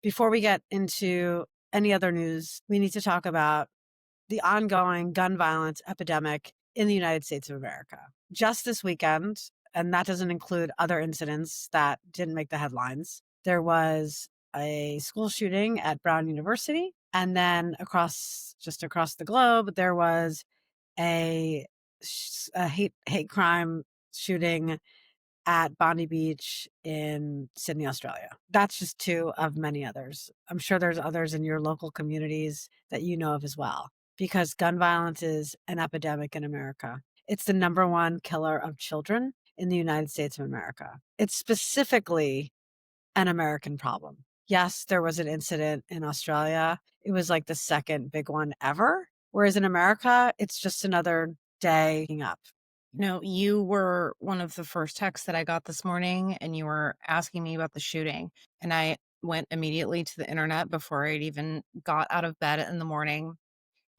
Before we get into any other news, we need to talk about the ongoing gun violence epidemic in the United States of America. Just this weekend, and that doesn't include other incidents that didn't make the headlines, there was a school shooting at Brown University. And then just across the globe, there was a, a hate crime shooting at Bondi Beach in Sydney, Australia. That's just two of many others. I'm sure there's others in your local communities that you know of as well, because gun violence is an epidemic in America. It's the number one killer of children in the United States of America. It's specifically an American problem. Yes, there was an incident in Australia. It was like the second big one ever. Whereas in America, it's just another day up. No, you were one of the first texts that I got this morning, and you were asking me about the shooting. And I went immediately to the internet before I'd even got out of bed in the morning.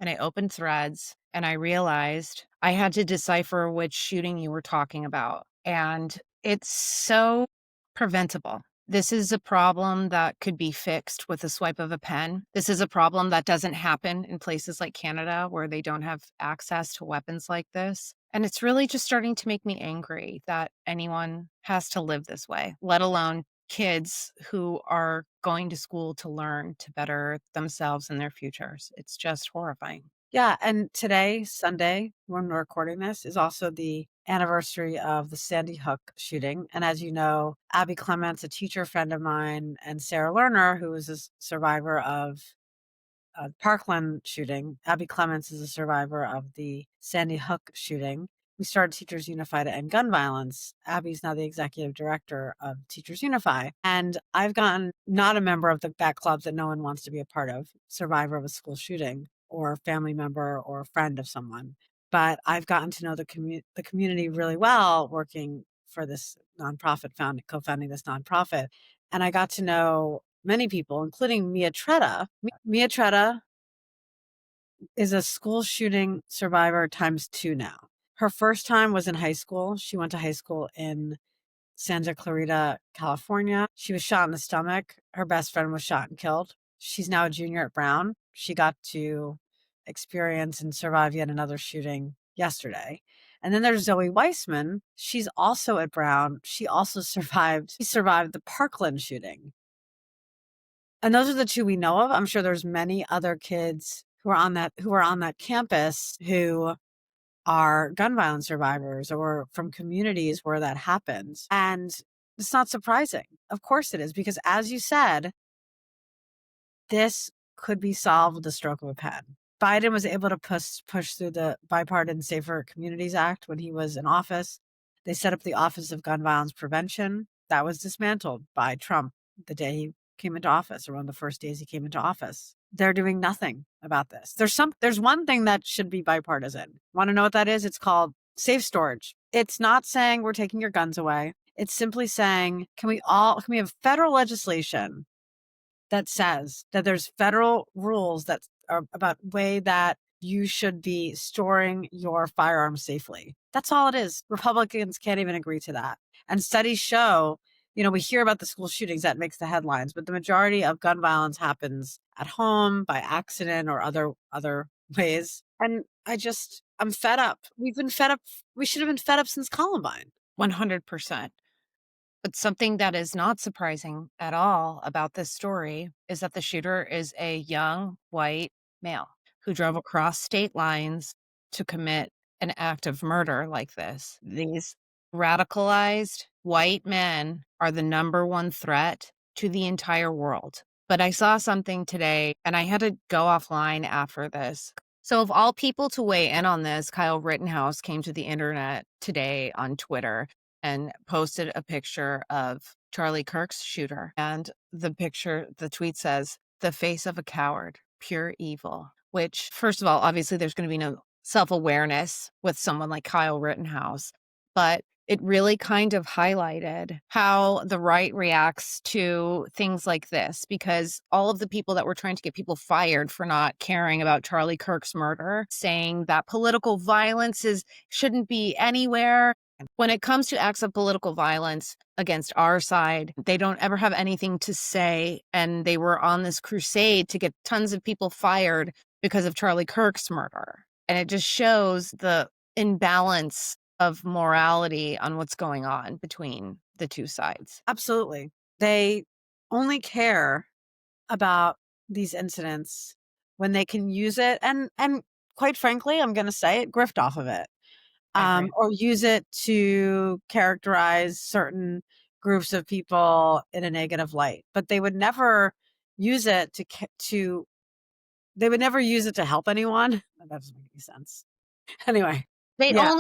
And I opened Threads and I realized I had to decipher which shooting you were talking about. And it's so preventable. This is a problem that could be fixed with a swipe of a pen. This is a problem that doesn't happen in places like Canada where they don't have access to weapons like this. And it's really just starting to make me angry that anyone has to live this way, let alone kids who are going to school to learn to better themselves and their futures. It's just horrifying. Yeah, and today, Sunday, when we're recording this, is also the anniversary of the Sandy Hook shooting. And as you know, Abby Clements, a teacher friend of mine, and Sarah Lerner, who was a survivor of Parkland shooting. Abby Clements is a survivor of the Sandy Hook shooting. We started Teachers Unify to End Gun Violence. Abby's now the executive director of Teachers Unify. And I've gotten not a member of that club that no one wants to be a part of, survivor of a school shooting or a family member or a friend of someone. But I've gotten to know the community really well working for this nonprofit, co-founding this nonprofit. And I got to know many people, including Mia Tretta. Mia Tretta is a school shooting survivor times 2 now. Her first time was in high school. She went to high school in Santa Clarita, California. She was shot in the stomach. Her best friend was shot and killed. She's now a junior at Brown. She got to experience and survive yet another shooting yesterday. And then there's Zoe Weissman. She's also at Brown. She also survived the Parkland shooting. And those are the two we know of. I'm sure there's many other kids who are on that campus who are gun violence survivors or from communities where that happens. And it's not surprising. Of course it is, because as you said, this could be solved with the stroke of a pen. Biden was able to push through the Bipartisan Safer Communities Act when he was in office. They set up the Office of Gun Violence Prevention. That was dismantled by Trump the day he came into office, or one of the first days he came into office. They're doing nothing about this. There's one thing that should be bipartisan. Want to know what that is? It's called safe storage. It's not saying we're taking your guns away. It's simply saying, can we have federal legislation that says that there's federal rules that are about way that you should be storing your firearms safely. That's all it is. Republicans can't even agree to that. And studies show, we hear about the school shootings that makes the headlines, but the majority of gun violence happens at home, by accident, or other ways. And I'm fed up. We've been fed up. We should have been fed up since Columbine. 100%. But something that is not surprising at all about this story is that the shooter is a young white male who drove across state lines to commit an act of murder like this. These radicalized white men are the number one threat to the entire world. But I saw something today and I had to go offline after this. So, of all people to weigh in on this, Kyle Rittenhouse came to the internet today on Twitter and posted a picture of Charlie Kirk's shooter. And the tweet says, "The face of a coward, pure evil," which, first of all, obviously there's going to be no self-awareness with someone like Kyle Rittenhouse, but it really kind of highlighted how the right reacts to things like this, because all of the people that were trying to get people fired for not caring about Charlie Kirk's murder, saying that political violence shouldn't be anywhere. When it comes to acts of political violence, against our side. They don't ever have anything to say, and they were on this crusade to get tons of people fired because of Charlie Kirk's murder. And it just shows the imbalance of morality on what's going on between the two sides. Absolutely. They only care about these incidents when they can use it and quite frankly, I'm gonna say it, grift off of it, I agree. or use it to characterize certain groups of people in a negative light. But they would never use it to they would never use it to help anyone. That doesn't make any sense. Anyway, They yeah,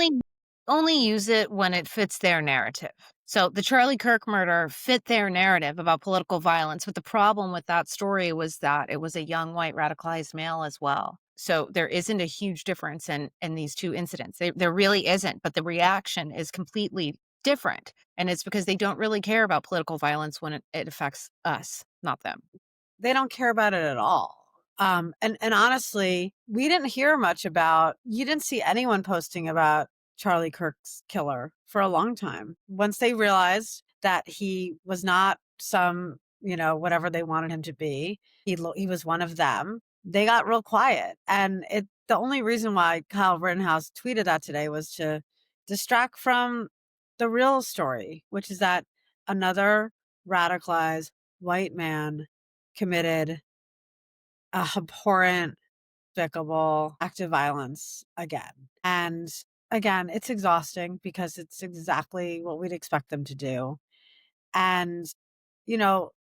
only use it when it fits their narrative. So the Charlie Kirk murder fit their narrative about political violence, but the problem with that story was that it was a young white radicalized male as well. So there isn't a huge difference in these two incidents. There really isn't, but the reaction is completely different. And it's because they don't really care about political violence when it affects us, not them. they don't care about it at all. And honestly, we didn't hear much about you didn't see anyone posting about Charlie Kirk's killer for a long time. Once they realized that he was not some, whatever they wanted him to be, he was one of them. They got real quiet. And the only reason why Kyle Rittenhouse tweeted that today was to distract from the real story, which is that another radicalized white man committed a abhorrent, despicable act of violence again. And again, it's exhausting because it's exactly what we'd expect them to do. And,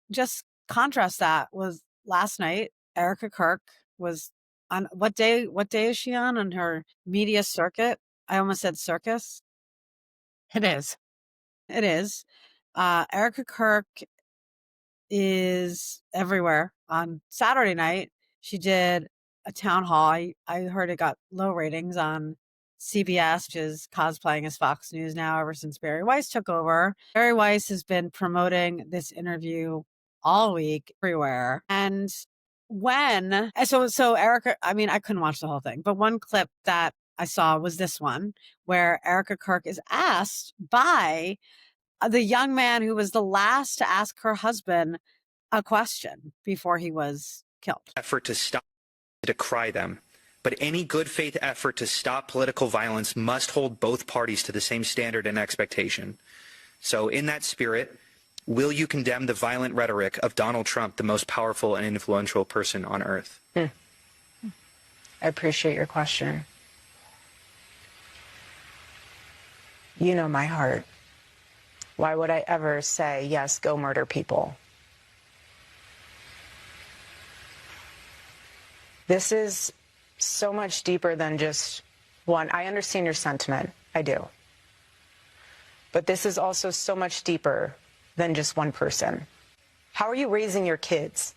just contrast that with last night, Erica Kirk was on what day is she on her media circuit? I almost said circus. It is. It is. Erica Kirk is everywhere. On Saturday night, she did a town hall. I heard it got low ratings on CBS, which is cosplaying as Fox News now ever since Barry Weiss took over. Barry Weiss has been promoting this interview all week everywhere. And so Erica, I mean, I couldn't watch the whole thing, but one clip that I saw was this one where Erica Kirk is asked by the young man who was the last to ask her husband a question before he was killed. Effort to stop, to decry them. But any good faith effort to stop political violence must hold both parties to the same standard and expectation. So in that spirit, will you condemn the violent rhetoric of Donald Trump, the most powerful and influential person on earth? I appreciate your question. You know my heart. Why would I ever say, yes, go murder people? This is so much deeper than just one. I understand your sentiment. I do. But this is also so much deeper than just one person. How are you raising your kids?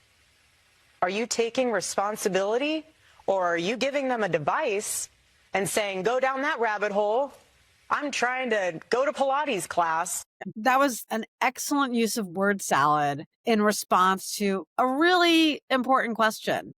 Are you taking responsibility, or are you giving them a device and saying, go down that rabbit hole? I'm trying to go to Pilates class. That was an excellent use of word salad in response to a really important question.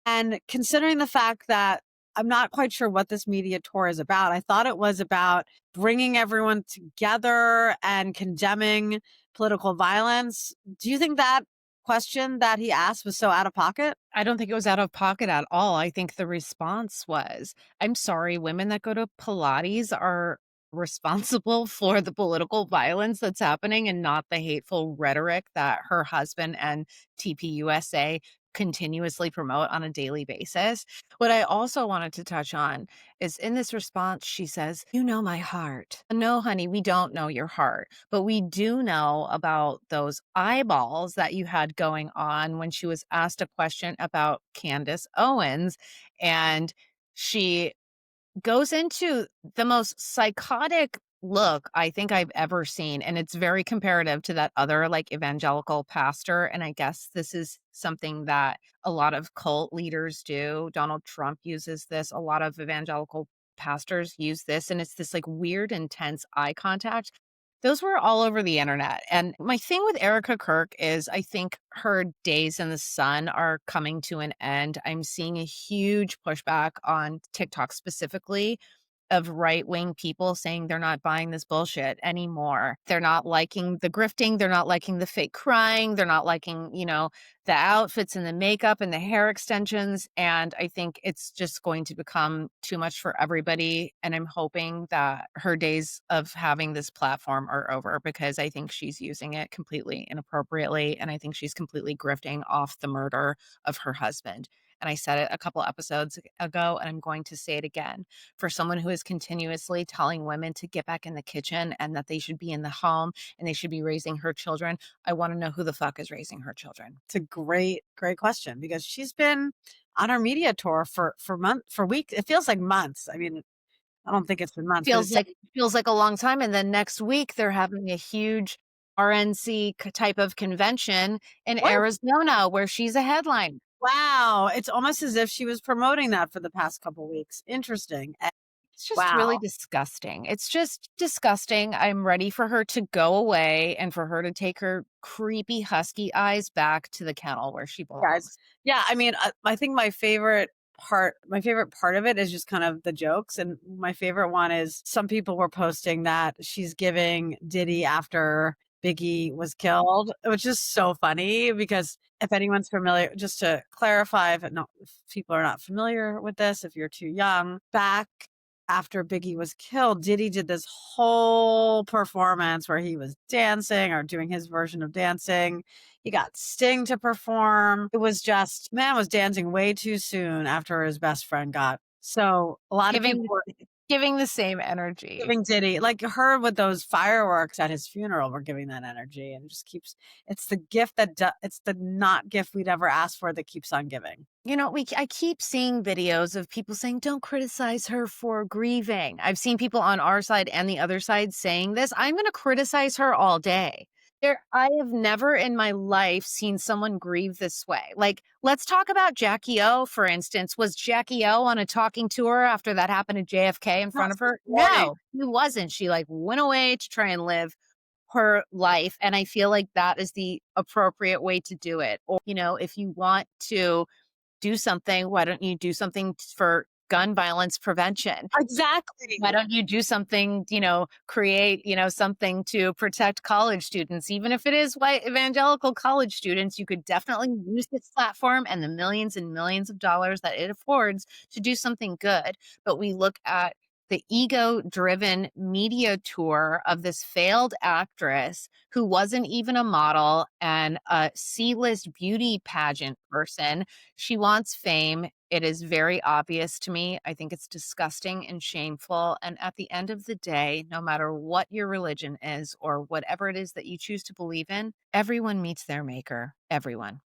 And considering the fact that I'm not quite sure what this media tour is about, I thought it was about bringing everyone together and condemning political violence. Do you think that question that he asked was so out of pocket? I don't think it was out of pocket at all. I think the response was, I'm sorry, women that go to Pilates are responsible for the political violence that's happening and not the hateful rhetoric that her husband and TPUSA continuously promote on a daily basis. What I also wanted to touch on is in this response, she says, you know my heart. No, honey, we don't know your heart, but we do know about those eyeballs that you had going on when she was asked a question about Candace Owens. And she goes into the most psychotic look I think I've ever seen, and it's very comparative to that other, like, evangelical pastor, and I guess this is something that a lot of cult leaders do. Donald Trump uses this, a lot of evangelical pastors use this, and it's this, like, weird, intense eye contact. Those were all over the internet, and my thing with Erica Kirk is I think her days in the sun are coming to an end. I'm seeing a huge pushback on TikTok specifically of right-wing people saying they're not buying this bullshit anymore. They're not liking the grifting, they're not liking the fake crying, they're not liking, the outfits and the makeup and the hair extensions, and I think it's just going to become too much for everybody, and I'm hoping that her days of having this platform are over because I think she's using it completely inappropriately, and I think she's completely grifting off the murder of her husband, and I said it a couple episodes ago, and I'm going to say it again. For someone who is continuously telling women to get back in the kitchen and that they should be in the home and they should be raising her children, I wanna know who the fuck is raising her children. It's a great, great question because she's been on her media tour for weeks. It feels like months. I mean, I don't think it's been months, but Feels it's like feels like a long time, and then next week, they're having a huge RNC type of convention in what? Arizona where she's a headline. Wow. It's almost as if she was promoting that for the past couple weeks. Interesting. It's just really Wow. disgusting. It's just disgusting. I'm ready for her to go away and for her to take her creepy husky eyes back to the kennel where she Guys. belongs. Yeah, I mean, I think my favorite part of it is just kind of the jokes, and my favorite one is some people were posting that she's giving Diddy after Biggie was killed, which is so funny because if anyone's familiar, just to clarify, if people are not familiar with this, if you're too young, back after Biggie was killed, Diddy did this whole performance where he was dancing or doing his version of dancing. He got Sting to perform. It was just, man was dancing way too soon after his best friend got. So a lot of people Giving were giving the same energy. giving Diddy, like her with those fireworks at his funeral, were giving that energy, and it just keeps. It's the gift it's the not gift we'd ever asked for that keeps on giving. I keep seeing videos of people saying, "Don't criticize her for grieving." I've seen people on our side and the other side saying this. I'm gonna criticize her all day. I have never in my life seen someone grieve this way. Like, let's talk about Jackie O, for instance. Was Jackie O on a talking tour after that happened to JFK in No, front of this her? morning. No, she wasn't. She, like, went away to try and live her life, and I feel like that is the appropriate way to do it. Or, if you want to do something. Why don't you do something for gun violence prevention? Exactly. Why don't you do something, create, something to protect college students? Even if it is white evangelical college students, you could definitely use this platform and the millions and millions of dollars that it affords to do something good. But we look at the ego driven media tour of this failed actress who wasn't even a model and a C-list beauty pageant person. She wants fame. It is very obvious to me. I think it's disgusting and shameful. And at the end of the day, no matter what your religion is or whatever it is that you choose to believe in, everyone meets their maker. Everyone.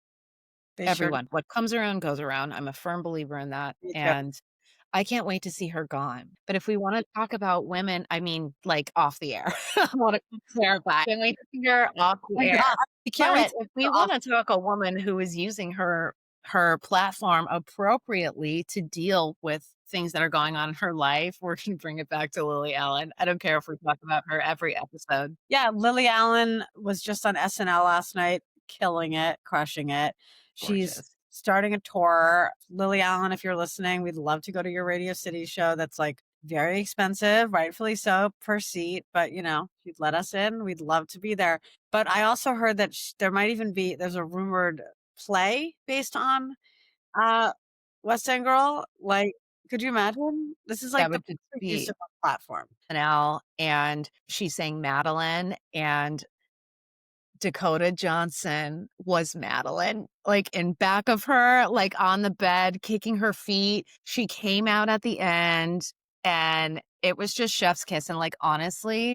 They sure Everyone. What comes around goes around. I'm a firm believer in that. me too. And I can't wait to see her gone. But if we wanna talk about women, I mean, like, off the air. I wanna clarify. Can't wait to see her off Oh the my air. god. We can't wait But to if go we off. wanna talk a woman who is using her platform appropriately to deal with things that are going on in her life, we're gonna bring it back to Lily Allen. I don't care if we talk about her every episode. Yeah, Lily Allen was just on SNL last night, killing it, crushing it. She's Gorgeous. starting a tour. Lily Allen, if you're listening, we'd love to go to your Radio City show. That's like very expensive, rightfully so, per seat. But if you'd let us in, we'd love to be there. But I also heard that there might even there's a rumored play based on uh West End Girl. Like, could you imagine? This is That like the would just perfect use be of a platform. SNL, and she's saying Madeline, and Dakota Johnson was Madeline, like, in back of her, like, on the bed, kicking her feet. She came out at the end, and it was just chef's kiss, and, like, honestly,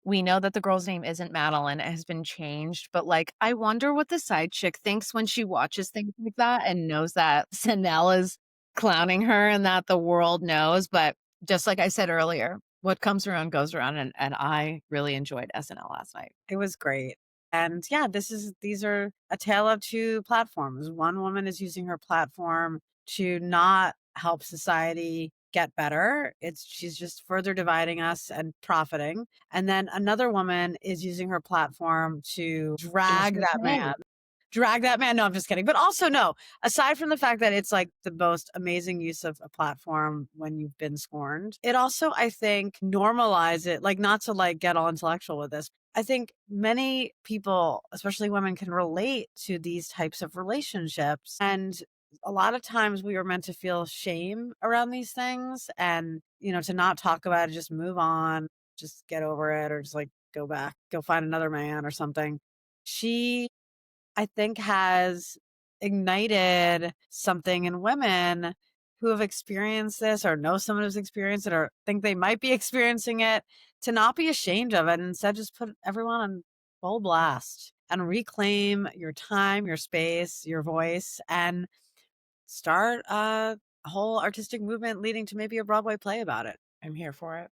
we know that the girl's name isn't Madeline, it has been changed, but, like, I wonder what the side chick thinks when she watches things like that and knows that Sanel is clowning her and that the world knows, but just like I said earlier, what comes around goes around, and I really enjoyed SNL last night. It was great. And yeah, these are a tale of two platforms. One woman is using her platform to not help society get better. She's just further dividing us and profiting. And then another woman is using her platform to Use drag her that man name. drag that man. No, I'm just kidding. But also, no, aside from the fact that it's like the most amazing use of a platform when you've been scorned, it also, I think, normalize it, like not to like get all intellectual with this. I think many people, especially women, can relate to these types of relationships. And a lot of times we are meant to feel shame around these things and, to not talk about it, just move on, just get over it, or just like go back, go find another man or something. She, I think, has ignited something in women who have experienced this or know someone who's experienced it or think they might be experiencing it to not be ashamed of it and instead just put everyone on full blast and reclaim your time, your space, your voice, and start a whole artistic movement leading to maybe a Broadway play about it. I'm here for it.